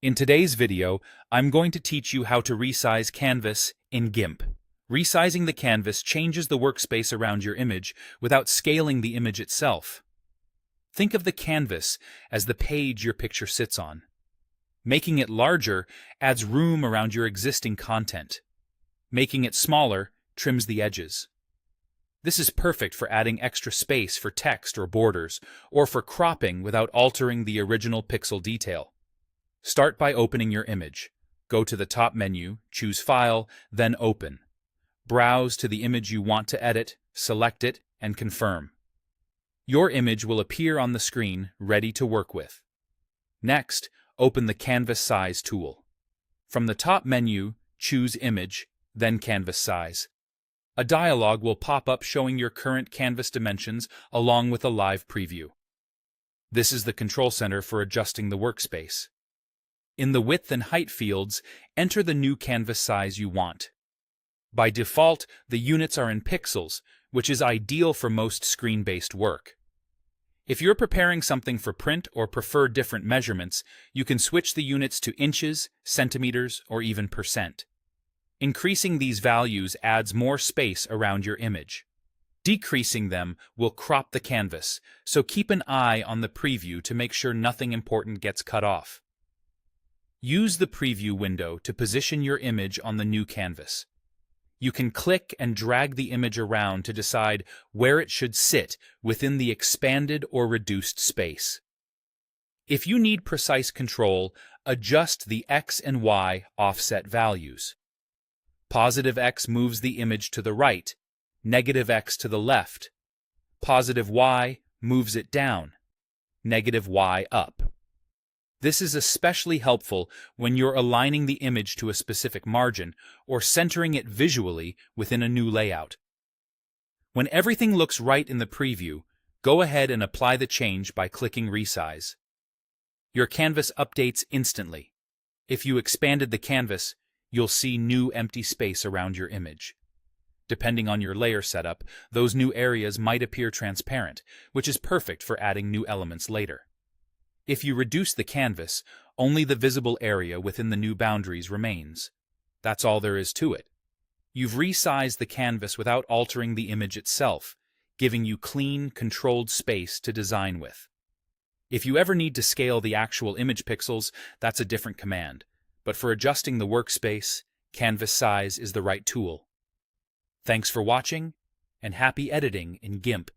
In today's video, I'm going to teach you how to resize canvas in GIMP. Resizing the canvas changes the workspace around your image without scaling the image itself. Think of the canvas as the page your picture sits on. Making it larger adds room around your existing content. Making it smaller trims the edges. This is perfect for adding extra space for text or borders, or for cropping without altering the original pixel detail. Start by opening your image. Go to the top menu, choose File, then Open. Browse to the image you want to edit, select it, and confirm. Your image will appear on the screen, ready to work with. Next, open the Canvas Size tool. From the top menu, choose Image, then Canvas Size. A dialog will pop up showing your current canvas dimensions along with a live preview. This is the control center for adjusting the workspace. In the width and height fields, enter the new canvas size you want. By default, the units are in pixels, which is ideal for most screen-based work. If you're preparing something for print or prefer different measurements, you can switch the units to inches, centimeters, or even percent. Increasing these values adds more space around your image. Decreasing them will crop the canvas, so keep an eye on the preview to make sure nothing important gets cut off. Use the preview window to position your image on the new canvas. You can click and drag the image around to decide where it should sit within the expanded or reduced space. If you need precise control, adjust the X and Y offset values. Positive X moves the image to the right, negative X to the left. Positive Y moves it down, negative Y up. This is especially helpful when you're aligning the image to a specific margin or centering it visually within a new layout. When everything looks right in the preview, go ahead and apply the change by clicking Resize. Your canvas updates instantly. If you expanded the canvas, you'll see new empty space around your image. Depending on your layer setup, those new areas might appear transparent, which is perfect for adding new elements later. If you reduce the canvas, only the visible area within the new boundaries remains. That's all there is to it. You've resized the canvas without altering the image itself, giving you clean, controlled space to design with. If you ever need to scale the actual image pixels, that's a different command. But for adjusting the workspace, Canvas Size is the right tool. Thanks for watching, and happy editing in GIMP.